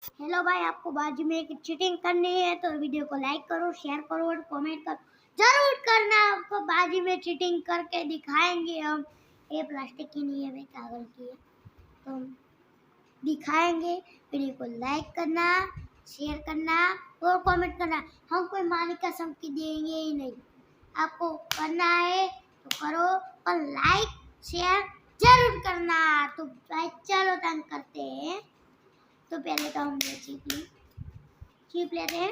Hello भाई, आपको बाजू में एक चीटिंग करनी है तो वीडियो को लाइक करो, शेयर करो और कमेंट करो जरूर करना। आपको बाजू में चीटिंग करके दिखाएंगे हम। ये प्लास्टिक की नहीं है भाई, कागज की है, तो दिखाएंगे। वीडियो को लाइक करना, शेयर करना और कमेंट करना। हम कोई मालिक कसम की देंगे ही नहीं। आपको करना है तो करो, पर लाइक शेयर जरूर करना। तो भाई चलो तंग करते हैं। तो पहले तो हम चीप लेते हैं।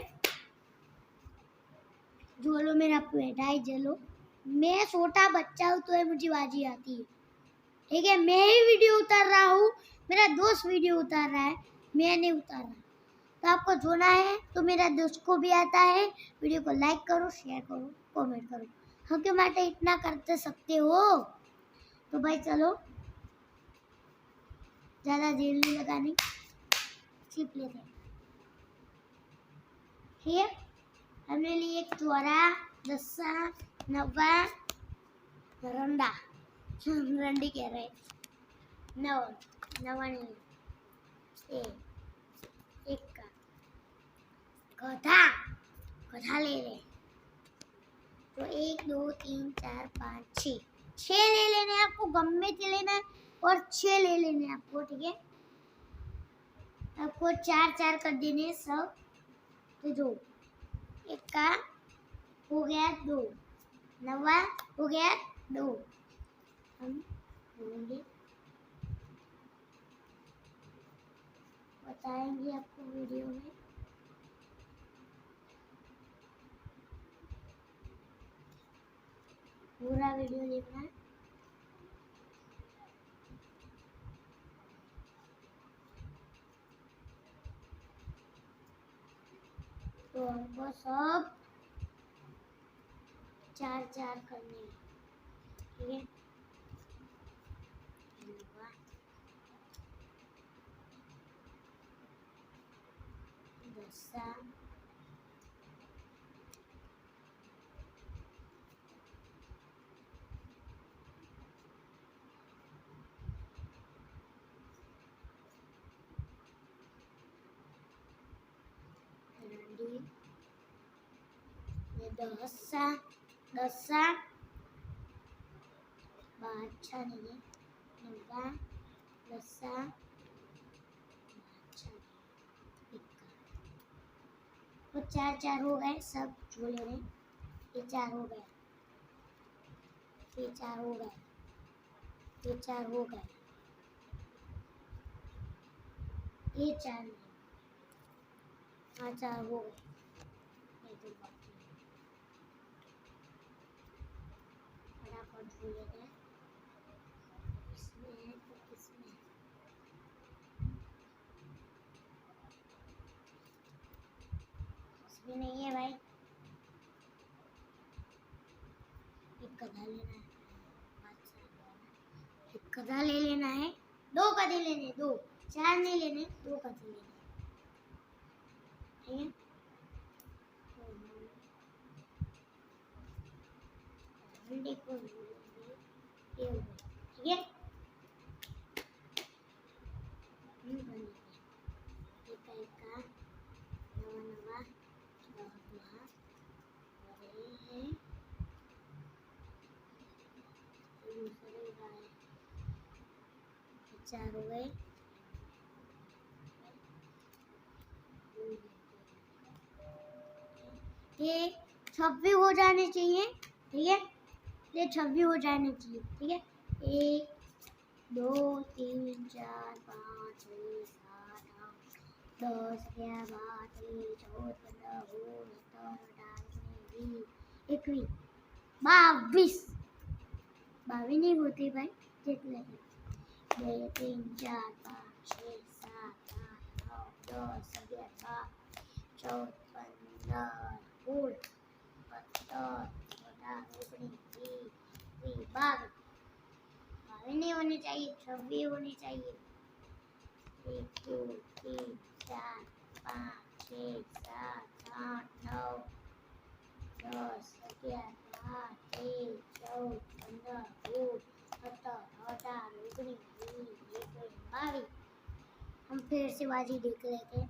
झोलो मेरा पेटा है, चलो। मैं छोटा बच्चा हूँ तो मुझे बाजी आती है, ठीक है। मैं ही वीडियो उतार रहा हूँ, मेरा दोस्त वीडियो उतार रहा है, मैं नहीं उतार रहा। तो आपको जोना है तो मेरा दोस्त को भी आता है। वीडियो को लाइक करो, शेयर करो, कमेंट करो। हम क्यों माटे इतना करते सकते हो। तो भाई चलो, ज़्यादा देर नहीं लगानी, चीप लेते हैं। ठीक है, हमने लिए एक चौरा, दस्सा, नवा, रंडा, रंडी कह रहे, नवा नहीं, एक का गधा ले रहे। तो 1 2 3 4 5 6 ले लेने हैं आपको, गम में से लेना है और 6 ले लेने हैं आपको, ठीक है। आपको 4 4 कर देने सब। तो जो एक का हो गया 2, नवा हो गया 2। हम बोलेंगे, बताएंगे आपको वीडियो में। पूरा वीडियो देखना है। तो हमको सब 4 4 करने हैं, ठीक है। दस्सा, रंडी, ये दस्सा अच्छा नहीं है, नवा, दस्सा अच्छा नहीं, तो 4 4 हो गए सब झोले में। ये 4 हो गए, ये 4 हो गए, ये 4 हो गए, ये 4 नहीं, हाँ 4 हो गए। ये तो बाकी है, फटाफट झोले गए। इसमें है तो किसमें, इसमें नहीं है भाई। एक गधा लेना है, एक गधा ले लेना है, 2 गधे लेने, 2 4 नहीं लेने, 2 गधे लेने, ठीक है। भिंडी को ये हो गया, ठीक है। का नवा चार हो गए। ये 26 हो जाने चाहिए, ठीक है। ये 26 हो जाने चाहिए, ठीक है। 1 2 3 4 5 6 7 8 10 11 12 13 14 15 16 17 18 19 20 21 22 नहीं होती भाई, देख लेंगे। 2 3 4 5 6 7 8 9 10 11 12 14 15 16 17 18 19 20 22 नहीं होनी चाहिए, 26 होनी चाहिए। 1 2 3 4 5 6 7 8 9 10 11 12 13 14 15 16 17 18 19 20 21 22। हम फिर से बाजी देख लेते हैं।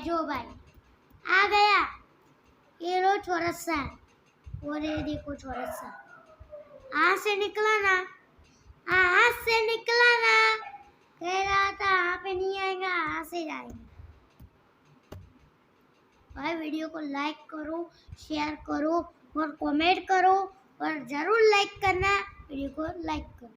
जो भाई आ गया, ये लो चौरस सा, और ये देखो चौरस सा, हाथ से निकला ना, हाथ से निकला ना, कह रहा था यहाँ पे नहीं आएगा, हाथ से जाएगा। भाई वीडियो को लाइक करो, शेयर करो और कमेंट करो, और जरूर लाइक करना, वीडियो को लाइक करो।